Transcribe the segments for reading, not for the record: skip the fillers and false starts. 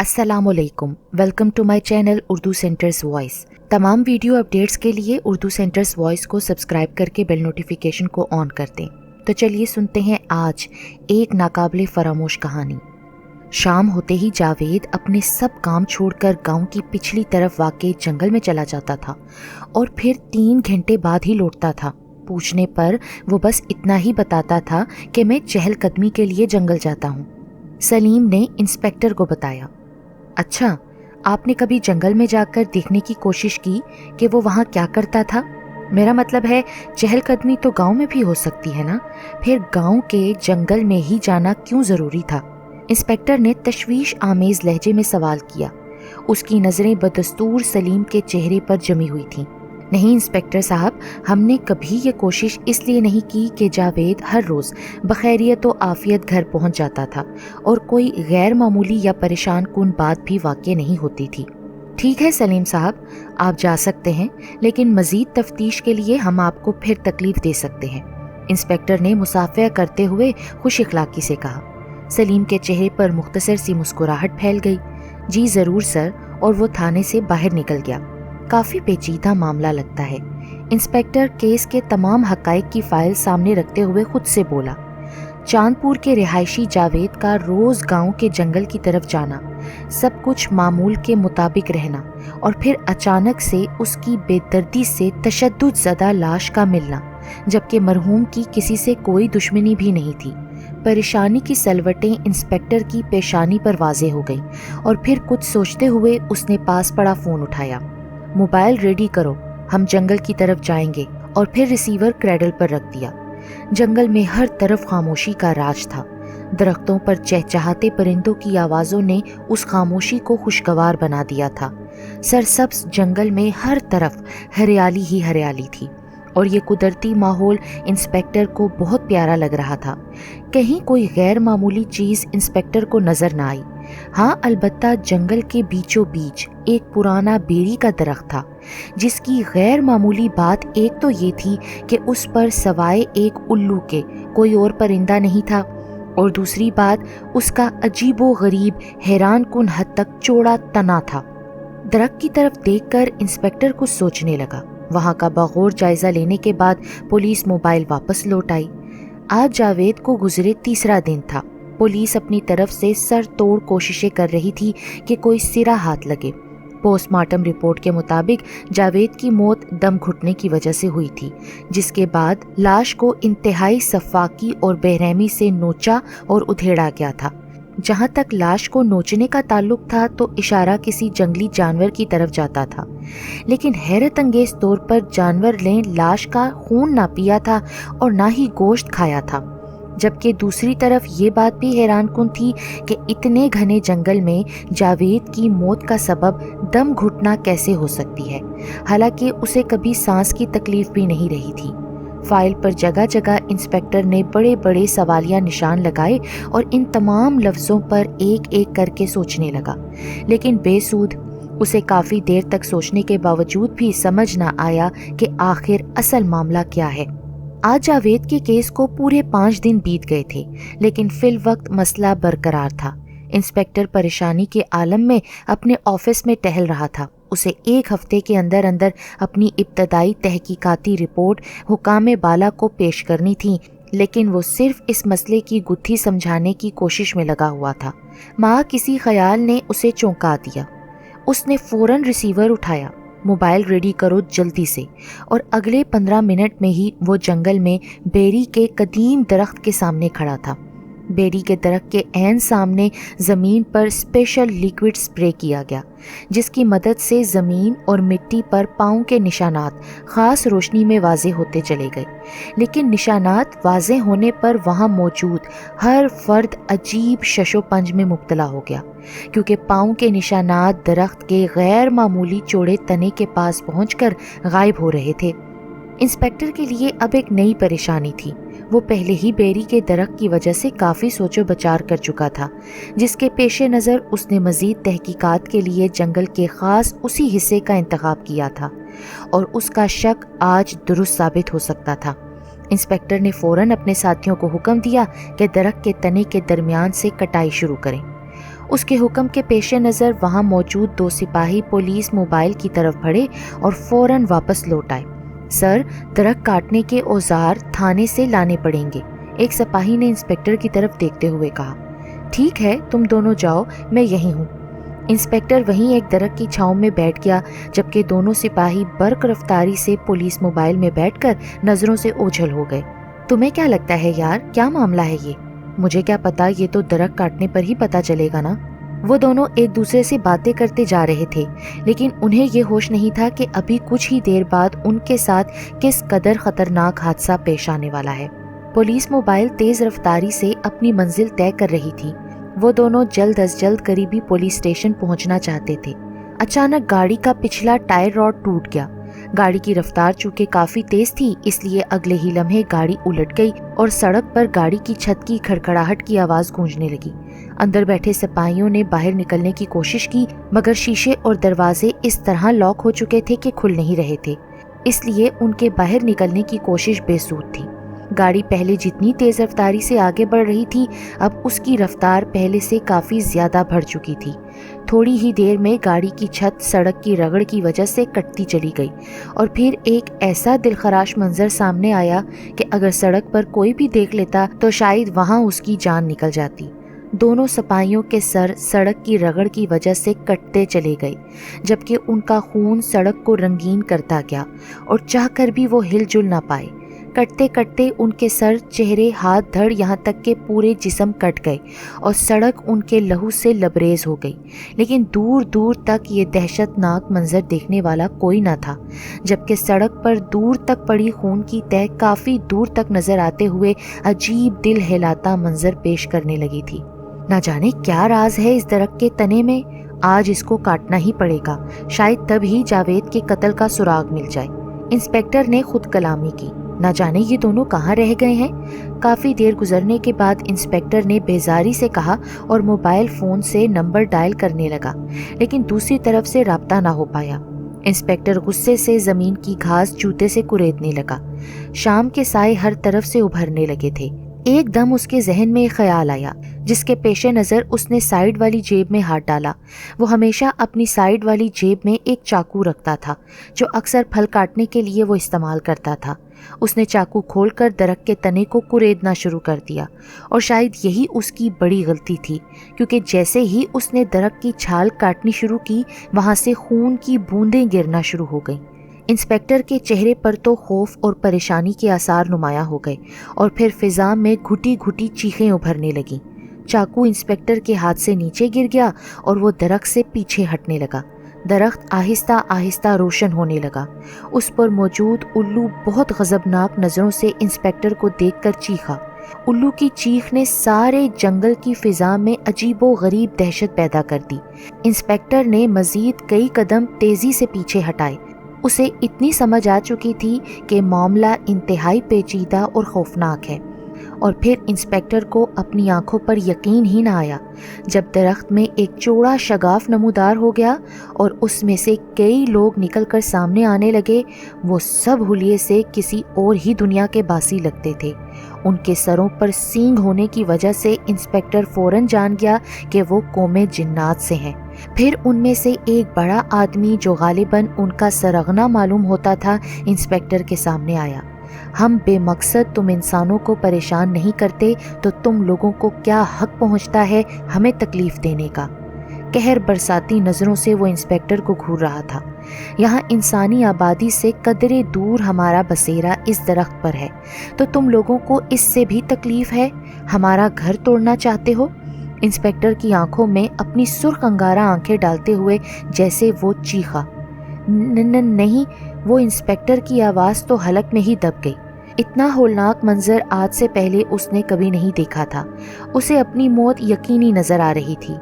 अस्सलाम वालेकुम, welcome to my channel Urdu centre's voice. तमाम वीडियो अपडेट्स के लिए उर्दू सेंटर्स वॉइस को सब्सक्राइब करके बेल नोटिफिकेशन को ऑन कर दें। तो चलिए सुनते हैं आज एक नाकाबिले फरामोश कहानी। शाम होते ही जावेद अपने सब काम छोड़कर गांव की पिछली तरफ वाक़े जंगल में चला जाता था और फिर 3 घंटे बाद ही लौटता था। पूछने पर वो बस इतना ही बताता था कि मैं चहलकदमी के लिए जंगल जाता हूँ। सलीम ने इंस्पेक्टर को बताया, अच्छा, आपने कभी जंगल में जाकर देखने की कोशिश की कि वो वहाँ क्या करता था? मेरा मतलब है, चहलकदमी तो गांव में भी हो सकती है ना, फिर गांव के जंगल में ही जाना क्यों ज़रूरी था? इंस्पेक्टर ने तशवीश आमेज लहजे में सवाल किया। उसकी नज़रें बदस्तूर सलीम के चेहरे पर जमी हुई थीं। नहीं इंस्पेक्टर साहब, हमने कभी ये कोशिश इसलिए नहीं की कि जावेद हर रोज़ बखैरियत व आफियत घर पहुंच जाता था और कोई गैर मामूली या परेशान कुन बात भी वाक़ई नहीं होती थी। ठीक है सलीम साहब, आप जा सकते हैं, लेकिन मज़ीद तफ्तीश के लिए हम आपको फिर तकलीफ़ दे सकते हैं, इंस्पेक्टर ने मुसाफिया करते हुए खुश इखलाकी से कहा। सलीम के चेहरे पर मुख्तसर सी मुस्कुराहट फैल गई। जी ज़रूर सर, और वो थाने से बाहर निकल गया। काफ़ी पेचीदा मामला लगता है। इंस्पेक्टर केस के तमाम हक़ाइक़ की फाइल सामने रखते हुए खुद से बोला। चांदपुर के रिहायशी जावेद का रोज़ गांव के जंगल की तरफ जाना, सब कुछ मामूल के मुताबिक रहना और फिर अचानक से उसकी बेदर्दी से तशद्दुद ज़दा लाश का मिलना, जबकि मरहूम की किसी से कोई दुश्मनी भी नहीं थी। परेशानी की सलवटें इंस्पेक्टर की पेशानी पर वाज़े हो गईं और फिर कुछ सोचते हुए उसने पास पड़ा फ़ोन उठाया। मोबाइल रेडी करो, हम जंगल की तरफ जाएंगे, और फिर रिसीवर क्रैडल पर रख दिया। जंगल में हर तरफ खामोशी का राज था। दरख्तों पर चहचहाते परिंदों की आवाज़ों ने उस खामोशी को खुशगवार बना दिया था। सरसब्ज जंगल में हर तरफ हरियाली ही हरियाली थी और ये कुदरती माहौल इंस्पेक्टर को बहुत प्यारा लग रहा था। कहीं कोई गैर मामूली चीज़ इंस्पेक्टर को नज़र न आई। हाँ, अलबत्ता जंगल के बीचों बीच एक पुराना बेरी का दरख्त था, जिसकी गैर मामूली बात एक तो ये थी कि उस पर सवाए एक उल्लू के कोई और परिंदा नहीं था, और दूसरी बात उसका अजीबो गरीब हैरान कुन हद तक चौड़ा तना था। दरख्त की तरफ देखकर इंस्पेक्टर कुछ सोचने लगा। वहाँ का बगौर जायजा लेने के बाद पुलिस मोबाइल वापस लौट आई। आज जावेद को गुजरे 3रा दिन था। पुलिस अपनी तरफ से सर तोड़ कोशिशें कर रही थी कि कोई सिरा हाथ लगे। पोस्टमार्टम रिपोर्ट के मुताबिक जावेद की मौत दम घुटने की वजह से हुई थी, जिसके बाद लाश को इंतहाई सफाकी और बेरहमी से नोचा और उधेड़ा गया था। जहां तक लाश को नोचने का ताल्लुक था तो इशारा किसी जंगली जानवर की तरफ जाता था, लेकिन हैरत अंगेज तौर पर जानवर ने लाश का खून ना पिया था और ना ही गोश्त खाया था। जबकि दूसरी तरफ ये बात भी हैरान कुन थी कि इतने घने जंगल में जावेद की मौत का सबब दम घुटना कैसे हो सकती है, हालांकि उसे कभी सांस की तकलीफ भी नहीं रही थी। फाइल पर जगह जगह इंस्पेक्टर ने बड़े बड़े सवालिया निशान लगाए और इन तमाम लफ्ज़ों पर एक एक करके सोचने लगा, लेकिन बेसूद। उसे काफ़ी देर तक सोचने के बावजूद भी समझ न आया कि आखिर असल मामला क्या है। आज जावेद के केस को पूरे 5 दिन बीत गए थे, लेकिन फिल वक्त मसला बरकरार था। इंस्पेक्टर परेशानी के आलम में अपने ऑफिस में टहल रहा था। उसे 1 हफ्ते के अंदर अंदर अपनी इब्तदाई तहकीकाती रिपोर्ट हुकामे बाला को पेश करनी थी, लेकिन वो सिर्फ इस मसले की गुत्थी समझाने की कोशिश में लगा हुआ था। माँ किसी ख्याल ने उसे चौंका दिया। उसने फ़ौरन रिसीवर उठाया। मोबाइल रेडी करो जल्दी से, और अगले 15 मिनट में ही वो जंगल में बेरी के कदीम दरख्त के सामने खड़ा था। बेरी के दरख्त के ऐन सामने ज़मीन पर स्पेशल लिक्विड स्प्रे किया गया, जिसकी मदद से ज़मीन और मिट्टी पर पाँव के निशानात ख़ास रोशनी में वाज़े होते चले गए। लेकिन निशानात वाज़े होने पर वहाँ मौजूद हर फर्द अजीब शशोपंज में मुब्तला हो गया, क्योंकि पाँव के निशानात दरख्त के गैर मामूली चौड़े तने के पास पहुंचकर गायब हो रहे थे। इंस्पेक्टर के लिए अब एक नई परेशानी थी। वो पहले ही बेरी के दरख्त की वजह से काफ़ी सोचो बचार कर चुका था, जिसके पेशे नज़र उसने मज़ीद तहकीकात के लिए जंगल के ख़ास उसी हिस्से का इंतखाब किया था, और उसका शक आज दुरुस्त साबित हो सकता था। इंस्पेक्टर ने फ़ौरन अपने साथियों को हुक्म दिया कि दरख्त के तने के दरमियान से कटाई शुरू करें। اس کے حکم کے پیش نظر وہاں موجود 2 سپاہی پولیس موبائل کی طرف بڑھے اور فوراً واپس لوٹ آئے۔ سر، درخت کاٹنے کے اوزار تھانے سے لانے پڑیں گے، ایک سپاہی نے انسپکٹر کی طرف دیکھتے ہوئے کہا۔ ٹھیک ہے، تم دونوں جاؤ، میں یہیں ہوں۔ انسپکٹر وہیں ایک درخت کی چھاؤں میں بیٹھ گیا، جبکہ دونوں سپاہی برق رفتاری سے پولیس موبائل میں بیٹھ کر نظروں سے اوجھل ہو گئے۔ تمہیں کیا لگتا ہے یار، کیا معاملہ ہے یہ؟ مجھے کیا پتا، یہ تو درخت کاٹنے پر ہی پتا چلے گا نا۔ وہ دونوں ایک دوسرے سے باتیں کرتے جا رہے تھے، لیکن انہیں یہ ہوش نہیں تھا کہ ابھی کچھ ہی دیر بعد ان کے ساتھ کس قدر خطرناک حادثہ پیش آنے والا ہے۔ پولیس موبائل تیز رفتاری سے اپنی منزل طے کر رہی تھی۔ وہ دونوں جلد از جلد قریبی پولیس اسٹیشن پہنچنا چاہتے تھے۔ اچانک گاڑی کا پچھلا ٹائر راڈ ٹوٹ گیا۔ گاڑی کی رفتار چونکہ کافی تیز تھی، اس لیے اگلے ہی لمحے گاڑی الٹ گئی اور سڑک پر گاڑی کی چھت کی کھڑکھڑاہٹ کی آواز گونجنے لگی۔ اندر بیٹھے سپاہیوں نے باہر نکلنے کی کوشش کی، مگر شیشے اور دروازے اس طرح لاک ہو چکے تھے کہ کھل نہیں رہے تھے، اس لیے ان کے باہر نکلنے کی کوشش بے سود تھی۔ گاڑی پہلے جتنی تیز رفتاری سے آگے بڑھ رہی تھی، اب اس کی رفتار پہلے سے کافی زیادہ بڑھ چکی تھی۔ تھوڑی ہی دیر میں گاڑی کی چھت سڑک کی رگڑ کی وجہ سے کٹتی چلی گئی، اور پھر ایک ایسا دلخراش منظر سامنے آیا کہ اگر سڑک پر کوئی بھی دیکھ لیتا تو شاید وہاں اس کی جان نکل جاتی۔ دونوں سپاہیوں کے سر سڑک کی رگڑ کی وجہ سے کٹتے چلے گئے، جبکہ ان کا خون سڑک کو رنگین کرتا گیا اور چاہ کر بھی وہ ہل جل نہ پائے۔ کٹتے کٹتے ان کے سر، چہرے، ہاتھ، دھڑ، یہاں تک کہ پورے جسم کٹ گئے اور سڑک ان کے لہو سے لبریز ہو گئی، لیکن دور دور تک یہ دہشت ناک منظر دیکھنے والا کوئی نہ تھا، جبکہ سڑک پر دور تک پڑی خون کی تہہ کافی دور تک نظر آتے ہوئے عجیب دل ہلاتا منظر پیش کرنے لگی تھی۔ نہ جانے کیا راز ہے اس درخت کے تنے میں، آج اس کو کاٹنا ہی پڑے گا، شاید تب ہی جاوید کے قتل کا سراغ مل جائے۔ انسپکٹر نے خود کلامی کی، نہ جانے یہ دونوں کہاں رہ گئے ہیں۔ کافی دیر گزرنے کے بعد انسپکٹر نے بیزاری سے کہا اور موبائل فون سے نمبر ڈائل کرنے لگا، لیکن دوسری طرف سے رابطہ نہ ہو پایا۔ انسپکٹر غصے سے زمین کی گھاس جوتے سے کریدنے لگا۔ شام کے سائے ہر طرف سے ابھرنے لگے تھے۔ ایک دم اس کے ذہن میں ایک خیال آیا، جس کے پیش نظر اس نے سائیڈ والی جیب میں ہاتھ ڈالا۔ وہ ہمیشہ اپنی سائیڈ والی جیب میں ایک چاقو رکھتا تھا، جو اکثر پھل کاٹنے کے لیے وہ استعمال کرتا تھا۔ اس نے چاقو کھول کر درخت کے تنے کو کریدنا شروع کر دیا، اور شاید یہی اس کی بڑی غلطی تھی، کیونکہ جیسے ہی اس نے درخت کی چھال کاٹنی شروع کی، وہاں سے خون کی بوندیں گرنا شروع ہو گئیں۔ انسپکٹر کے چہرے پر تو خوف اور پریشانی کے آثار نمایاں ہو گئے، اور پھر فضا میں گھٹی گھٹی چیخیں ابھرنے لگیں۔ چاقو انسپکٹر کے ہاتھ سے نیچے گر گیا اور وہ درخت سے پیچھے ہٹنے لگا۔ درخت آہستہ آہستہ روشن ہونے لگا۔ اس پر موجود الو بہت غضبناک نظروں سے انسپکٹر کو دیکھ کر چیخا۔ الو کی چیخ نے سارے جنگل کی فضا میں عجیب و غریب دہشت پیدا کر دی۔ انسپکٹر نے مزید کئی قدم تیزی سے پیچھے ہٹائے۔ اسے اتنی سمجھ آ چکی تھی کہ معاملہ انتہائی پیچیدہ اور خوفناک ہے، اور پھر انسپکٹر کو اپنی آنکھوں پر یقین ہی نہ آیا جب درخت میں ایک چوڑا شگاف نمودار ہو گیا اور اس میں سے کئی لوگ نکل کر سامنے آنے لگے۔ وہ سب حلیے سے کسی اور ہی دنیا کے باسی لگتے تھے۔ ان کے سروں پر سینگ ہونے کی وجہ سے انسپکٹر فوراً جان گیا کہ وہ قوم جنات سے ہیں۔ پھر ان میں سے ایک بڑا آدمی، جو غالباً ان کا سرغنہ معلوم ہوتا تھا، انسپکٹر کے سامنے آیا۔ ہم بے مقصد تم انسانوں کو پریشان نہیں کرتے تو تم لوگوں کو کیا حق پہنچتا ہے ہمیں تکلیف دینے کا؟ قہر برساتی نظروں سے وہ انسپکٹر کو گھور رہا تھا۔ یہاں انسانی آبادی سے قدرے دور ہمارا بسیرا اس درخت پر ہے، تو تم لوگوں کو اس سے بھی تکلیف ہے؟ ہمارا گھر توڑنا چاہتے ہو؟ انسپکٹر کی آنکھوں میں اپنی سرخ انگارہ آنکھیں ڈالتے ہوئے جیسے وہ چیخا۔ نہیں، وہ انسپکٹر کی آواز تو حلق میں ہی دب گئی۔ اتنا ہولناک منظر آج سے پہلے اس نے کبھی نہیں دیکھا تھا۔ اسے اپنی موت یقینی نظر آ رہی تھی۔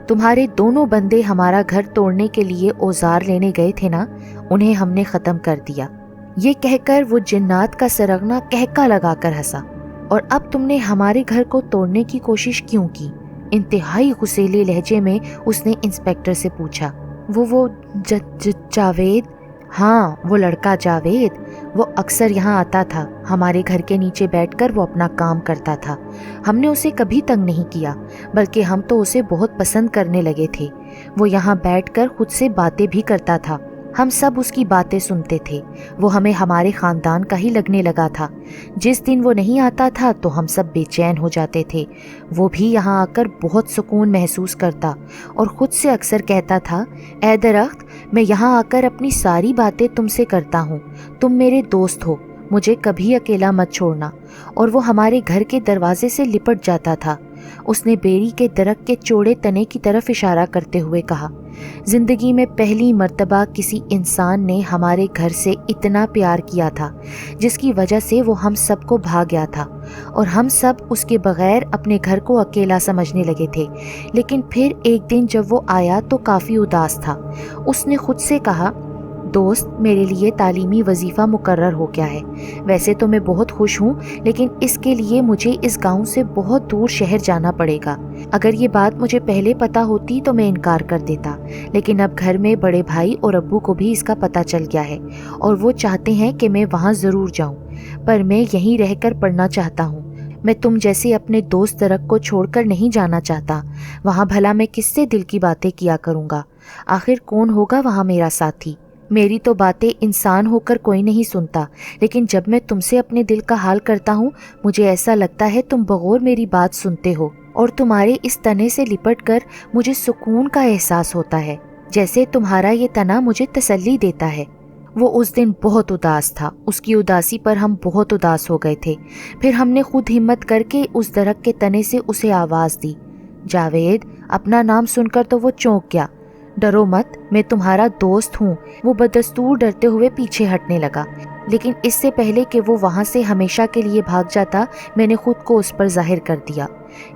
تمہارے دونوں بندے ہمارا گھر توڑنے کے لیے اوزار لینے گئے تھے نا، انہیں ہم نے ختم کر دیا۔ یہ کہہ کر وہ جنات کا سرغنہ کہکا لگا کر ہنسا۔ اور اب تم نے ہمارے گھر کو توڑنے کی کوشش کیوں کی؟ انتہائی غصیلے لہجے میں اس نے انسپکٹر سے پوچھا۔ وہ جاوید، हाँ, वो लड़का जावेद, वो अक्सर यहाँ आता था। हमारे घर के नीचे बैठकर वो अपना काम करता था। हमने उसे कभी तंग नहीं किया, बल्कि हम तो उसे बहुत पसंद करने लगे थे। वो यहाँ बैठकर खुद से बातें भी करता था। हम सब उसकी बातें सुनते थे। वो हमें हमारे ख़ानदान का ही लगने लगा था। जिस दिन वो नहीं आता था तो हम सब बेचैन हो जाते थे। वो भी यहाँ आकर बहुत सुकून महसूस करता और ख़ुद से अक्सर कहता था, ऐ दरख्त, मैं यहाँ आकर अपनी सारी बातें तुमसे करता हूँ। तुम मेरे दोस्त हो, मुझे कभी अकेला मत छोड़ना। और वो हमारे घर के दरवाजे से लिपट जाता था। उसने बेरी के दरख्त के चौड़े तने की तरफ इशारा करते हुए कहा, जिंदगी में पहली मर्तबा किसी इंसान ने हमारे घर से इतना प्यार किया था, जिसकी वजह से वो हम सबको भा गया था और हम सब उसके बगैर अपने घर को अकेला समझने लगे थे। लेकिन फिर एक दिन जब वो आया तो काफ़ी उदास था। उसने खुद से कहा, दोस्त, मेरे लिए तालीमी वजीफ़ा मुकर्रर हो गया है। वैसे तो मैं बहुत खुश हूँ, लेकिन इसके लिए मुझे इस गांव से बहुत दूर शहर जाना पड़ेगा। अगर ये बात मुझे पहले पता होती तो मैं इनकार कर देता, लेकिन अब घर में बड़े भाई और अब्बू को भी इसका पता चल गया है और वो चाहते हैं कि मैं वहाँ ज़रूर जाऊँ, पर मैं यहीं रहकर पढ़ना चाहता हूँ। मैं तुम जैसे अपने दोस्त दरख्त को छोड़कर नहीं जाना चाहता। वहाँ भला मैं किससे दिल की बातें किया करूँगा? आखिर कौन होगा वहाँ मेरा साथी? मेरी तो बातें इंसान होकर कोई नहीं सुनता, लेकिन जब मैं तुमसे अपने दिल का हाल करता हूँ, मुझे ऐसा लगता है तुम बगौर मेरी बात सुनते हो और तुम्हारे इस तने से लिपट कर मुझे सुकून का एहसास होता है, जैसे तुम्हारा ये तना मुझे तसल्ली देता है। वो उस दिन बहुत उदास था। उसकी उदासी पर हम बहुत उदास हो गए थे। फिर हमने खुद हिम्मत करके उस दरख्त के तने से उसे आवाज़ दी। जावेद, अपना नाम सुनकर तो वो चौंक गया। डरो मत, मैं तुम्हारा दोस्त हूँ। वो बदस्तूर डरते हुए पीछे हटने लगा, लेकिन इससे पहले कि वो वहाँ से हमेशा के लिए भाग जाता, मैंने खुद को उस पर जाहिर कर दिया।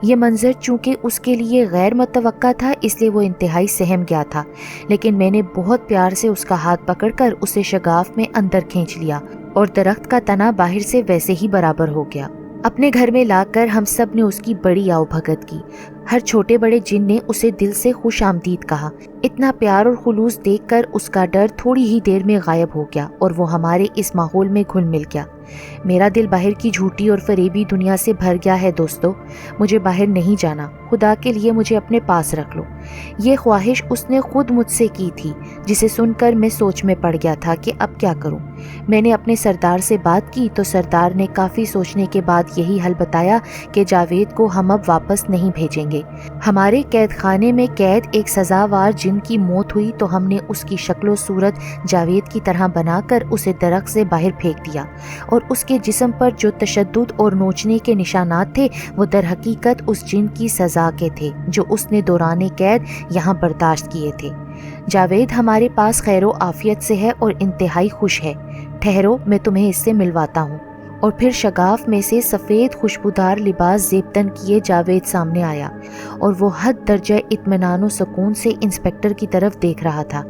ये मंजर चूँकि उसके लिए गैर मुतवक्का था, इसलिए वो इंतहाई सहम गया था, लेकिन मैंने बहुत प्यार से उसका हाथ पकड़कर उसे शगाफ में अंदर खींच लिया और दरख्त का तना बाहर से वैसे ही बराबर हो गया। अपने घर में लाकर हम सब ने उसकी बड़ी आवभगत की। हर छोटे बड़े जिन ने उसे दिल से खुश आमदीद कहा। इतना प्यार और खुलूस देखकर उसका डर थोड़ी ही देर में गायब हो गया और वो हमारे इस माहौल में घुल मिल गया। मेरा दिल बाहर की झूठी और फरेबी दुनिया से भर गया है। दोस्तों, मुझे बाहर नहीं जाना। खुदा के लिए मुझे अपने पास रख लो। ये ख्वाहिश उसने खुद मुझसे की थी, जिसे सुनकर मैं सोच में पड़ गया था कि अब क्या करूं। मैंने अपने सरदार से बात की तो सरदार ने काफ़ी सोचने के बाद यही हल बताया कि जावेद को हम अब वापस नहीं भेजेंगे। हमारे कैद खाने में कैद एक सजावार जिन की मौत हुई तो हमने उसकी शक्लो सूरत जावेद की तरह बनाकर उसे दरख्त से बाहर फेंक दिया और उसके जिस्म पर जो तशद्दुद और नोचने के निशानात थे वो दर हकीकत उस जिन की सजा के थे जो उसने दौरान कैद यहाँ बर्दाश्त किए थे। जावेद हमारे पास खैरो आफियत से है और इंतहाई खुश है। ठहरो, मैं तुम्हें इससे मिलवाता हूँ। और फिर शगाफ में से सफ़ेद खुशबूदार लिबास ज़ेबतन किए जावेद सामने आया और वो हद दर्जा इत्मीनान व सुकून से इंस्पेक्टर की तरफ देख रहा था।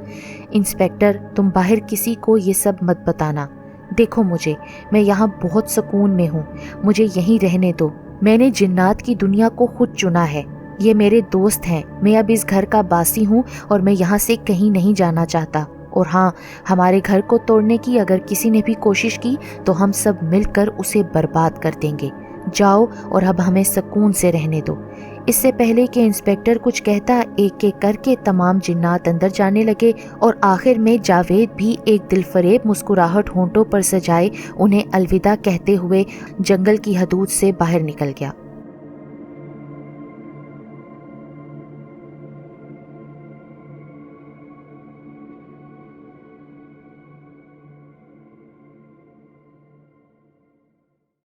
इंस्पेक्टर, तुम बाहर किसी को ये सब मत बताना। देखो मुझे, मैं यहाँ बहुत सुकून में हूँ। मुझे यहीं रहने दो। मैंने जिन्नात की दुनिया को खुद चुना है। ये मेरे दोस्त हैं। मैं अब इस घर का बासी हूँ और मैं यहाँ से कहीं नहीं जाना चाहता। और हाँ, हमारे घर को तोड़ने की अगर किसी ने भी कोशिश की तो हम सब मिलकर उसे बर्बाद कर देंगे। जाओ और अब हमें सुकून से रहने दो। इससे पहले कि इंस्पेक्टर कुछ कहता, एक एक करके तमाम जिन्नात अंदर जाने लगे और आखिर में जावेद भी एक दिलफरेब मुस्कुराहट होंठों पर सजाए उन्हें अलविदा कहते हुए जंगल की हदूद से बाहर निकल गया।